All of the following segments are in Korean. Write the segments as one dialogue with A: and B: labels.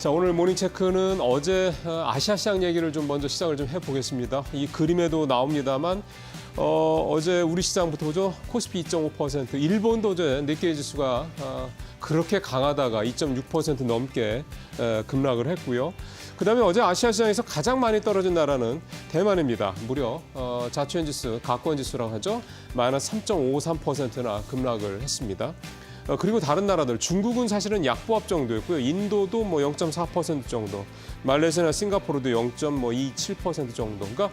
A: 자, 오늘 모닝체크는 어제 아시아 시장 얘기를 좀 먼저 시작을 좀 해보겠습니다. 이 그림에도 나옵니다만 어제 우리 시장부터 보죠. 코스피 2.5%, 일본도 어제 니케이 지수가 그렇게 강하다가 2.6% 넘게 급락을 했고요. 그다음에 어제 아시아 시장에서 가장 많이 떨어진 나라는 대만입니다. 무려 자취현 지수, 가권 지수라고 하죠. 마이너스 3.53%나 급락을 했습니다. 그리고 다른 나라들, 중국은 사실은 약보합 정도였고요. 인도도 뭐 0.4% 정도, 말레이시아나 싱가포르도 0.27% 정도. 그러니까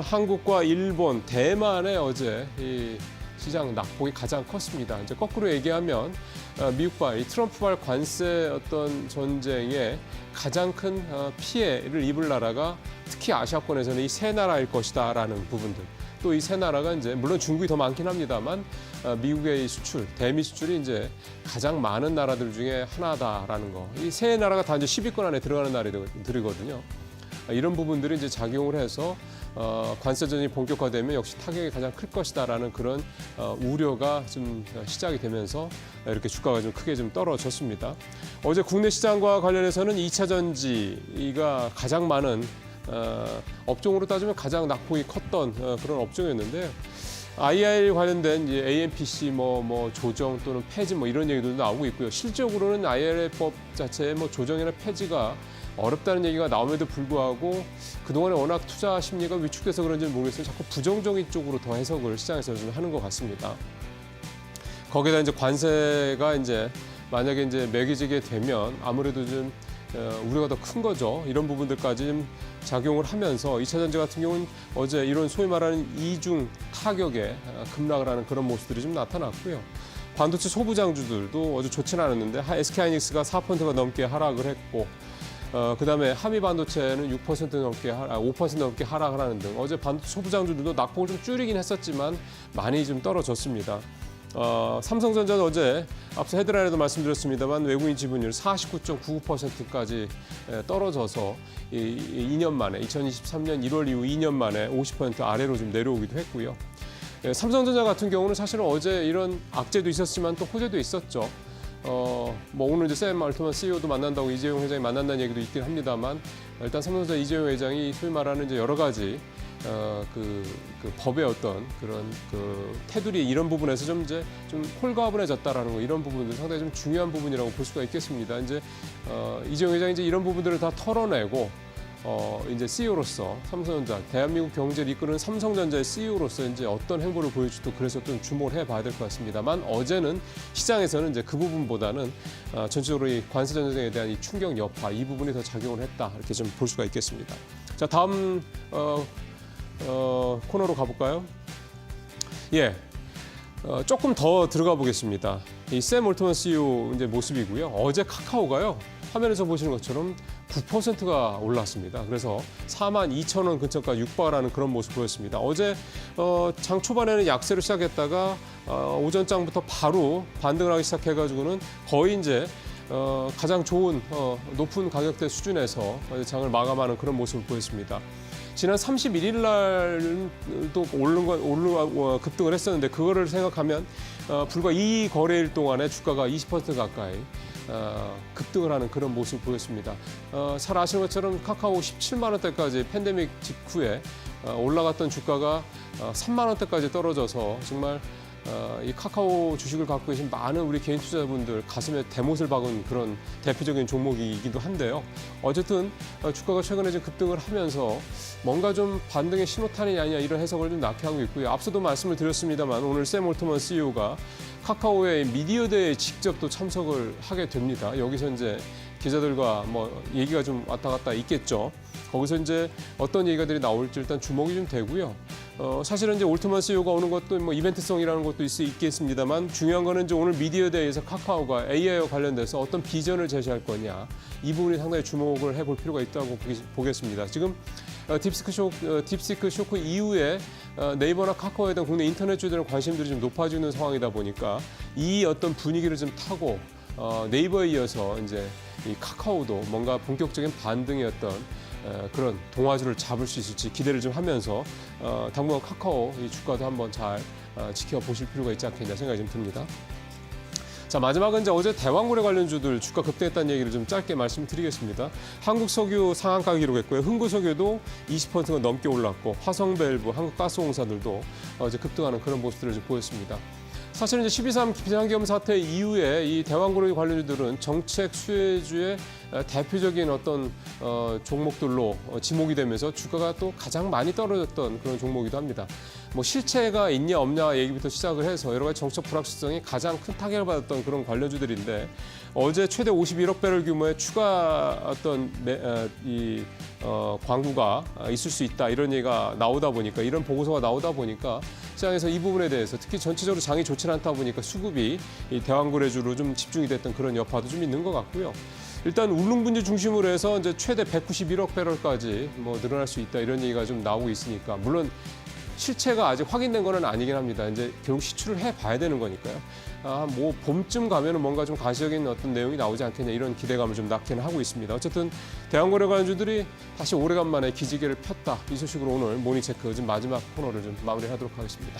A: 한국과 일본, 대만의 어제 이 시장 낙폭이 가장 컸습니다. 이제 거꾸로 얘기하면 미국발, 이 트럼프발 관세 어떤 전쟁에 가장 큰 피해를 입을 나라가 특히 아시아권에서는 이 세 나라일 것이다라는 부분들. 또 이 세 나라가 이제 물론 중국이 더 많긴 합니다만 미국의 수출, 대미 수출이 이제 가장 많은 나라들 중에 하나다라는 거. 이 세 나라가 다 이제 10위권 안에 들어가는 나라들이거든요. 이런 부분들이 이제 작용을 해서 관세전이 본격화되면 역시 타격이 가장 클 것이다라는 그런 우려가 좀 시작이 되면서 이렇게 주가가 좀 크게 좀 떨어졌습니다. 어제 국내 시장과 관련해서는 2차 전지가 가장 많은 업종으로 따지면 가장 낙폭이 컸던 그런 업종이었는데요. IR 관련된 이제 AMPC 뭐 조정 또는 폐지 뭐 이런 얘기도 나오고 있고요. 실적으로는 IRA법 자체의 뭐 조정이나 폐지가 어렵다는 얘기가 나옴에도 불구하고 그동안에 워낙 투자 심리가 위축돼서 그런지는 모르겠어요. 자꾸 부정적인 쪽으로 더 해석을 시장에서 좀 하는 것 같습니다. 거기다 이제 관세가 이제 만약에 이제 매기지게 되면 아무래도 좀 우려가 더 큰 거죠. 이런 부분들까지 좀 작용을 하면서 2차 전지 같은 경우는 어제 이런 소위 말하는 이중 타격에 급락을 하는 그런 모습들이 좀 나타났고요. 반도체 소부장주들도 어제 좋지는 않았는데 SK하이닉스가 4%가 넘게 하락을 했고 그다음에 한미반도체는 6% 넘게 5% 넘게 하락을 하는 등 어제 반도체 소부장주들도 낙폭을 좀 줄이긴 했었지만 많이 좀 떨어졌습니다. 삼성전자는 어제 앞서 헤드라인에도 말씀드렸습니다만 외국인 지분율 49.99%까지 떨어져서 2년 만에 2023년 1월 이후 2년 만에 50% 아래로 좀 내려오기도 했고요. 삼성전자 같은 경우는 사실은 어제 이런 악재도 있었지만 또 호재도 있었죠. 뭐 오늘 이제 샘 알트만 CEO도 만난다고 이재용 회장이 만난다는 얘기도 있긴 합니다만 일단 삼성전자 이재용 회장이 소위 말하는 이제 여러 가지 그 법의 어떤 그런 그 테두리 이런 부분에서 좀 홀가분해졌다라는 거 이런 부분들 상당히 좀 중요한 부분이라고 볼 수가 있겠습니다. 이제 이재용 회장이 이제 이런 부분들을 다 털어내고 이제 CEO로서 삼성전자 대한민국 경제를 이끄는 삼성전자의 CEO로서 이제 어떤 행보를 보여줄지도 그래서 좀 주목을 해봐야 될 것 같습니다만 어제는 시장에서는 이제 그 부분보다는 전체적으로 이 관세 전쟁에 대한 이 충격 여파 이 부분이 더 작용을 했다 이렇게 좀 볼 수가 있겠습니다. 자 다음 코너로 가볼까요? 예, 조금 더 들어가 보겠습니다. 이 샘 올트먼 CEO 이제 모습이고요. 어제 카카오가요. 화면에서 보시는 것처럼 9%가 올랐습니다. 그래서 42,000원 근처까지 육박하는 그런 모습 보였습니다. 어제 장 초반에는 약세로 시작했다가 오전장부터 바로 반등을 하기 시작해가지고는 거의 이제 가장 좋은 높은 가격대 수준에서 장을 마감하는 그런 모습을 보였습니다. 지난 31일 날도 급등을 했었는데 그거를 생각하면 불과 이 거래일 동안에 주가가 20% 가까이 급등을 하는 그런 모습을 보였습니다. 잘 아시는 것처럼 카카오 17만 원대까지 팬데믹 직후에 올라갔던 주가가 3만 원대까지 떨어져서 정말 이 카카오 주식을 갖고 계신 많은 우리 개인 투자자분들 가슴에 대못을 박은 그런 대표적인 종목이기도 한데요. 어쨌든 주가가 최근에 좀 급등을 하면서 뭔가 좀 반등의 신호탄이 아니냐 이런 해석을 좀 낳게 하고 있고요. 앞서도 말씀을 드렸습니다만 오늘 샘 올트먼 CEO가 카카오의 미디어데이에 직접 또 참석을 하게 됩니다. 여기서 이제 기자들과 뭐 얘기가 좀 왔다 갔다 있겠죠. 거기서 이제 어떤 얘기들이 나올지 일단 주목이 좀 되고요. 사실은 이제 올트먼 CEO가 오는 것도 뭐 이벤트성이라는 것도 있겠습니다만 중요한 거는 이제 오늘 미디어데이에서 카카오가 AI와 관련돼서 어떤 비전을 제시할 거냐 이 부분이 상당히 주목을 해볼 필요가 있다고 보겠습니다. 지금 딥시크 쇼크 이후에 네이버나 카카오에 대한 국내 인터넷주들의 관심들이 좀 높아지는 상황이다 보니까 이 어떤 분위기를 좀 타고 네이버에 이어서 이제 이 카카오도 뭔가 본격적인 반등의 어떤 그런 동화줄을 잡을 수 있을지 기대를 좀 하면서 당분간 카카오 이 주가도 한번 잘 지켜보실 필요가 있지 않겠냐 생각이 좀 듭니다. 자, 마지막은 이제 어제 대왕거래 관련주들 주가 급등했다는 얘기를 좀 짧게 말씀드리겠습니다. 한국석유 상한가 기록했고요. 흥구석유도 20%가 넘게 올랐고 화성밸브, 한국가스공사들도 어제 급등하는 그런 모습들을 좀 보였습니다. 사실은 이제 12.3 비상계엄 사태 이후에 이 대왕거래 관련주들은 정책 수혜주의 대표적인 어떤 종목들로 지목이 되면서 주가가 또 가장 많이 떨어졌던 그런 종목이기도 합니다. 뭐 실체가 있냐 없냐 얘기부터 시작을 해서 여러 가지 정책 불확실성이 가장 큰 타격을 받았던 그런 관련주들인데 어제 최대 51억 배럴 규모의 추가 어떤 광구가 있을 수 있다 이런 얘기가 나오다 보니까 이런 보고서가 나오다 보니까 시장에서 이 부분에 대해서 특히 전체적으로 장이 좋지 않다 보니까 수급이 이 대왕거래주로 좀 집중이 됐던 그런 여파도 좀 있는 것 같고요. 일단 울릉분지 중심으로 해서 이제 최대 191억 배럴까지 뭐 늘어날 수 있다 이런 얘기가 좀 나오고 있으니까 물론 실체가 아직 확인된 건 아니긴 합니다. 이제 결국 시추를 해봐야 되는 거니까요. 뭐 봄쯤 가면은 뭔가 좀 가시적인 어떤 내용이 나오지 않겠냐 이런 기대감을 좀 낳기는 하고 있습니다. 어쨌든 대왕거래 관련주들이 다시 오래간만에 기지개를 폈다 이 소식으로 오늘 모닝체크 좀 마지막 코너를 좀 마무리하도록 하겠습니다.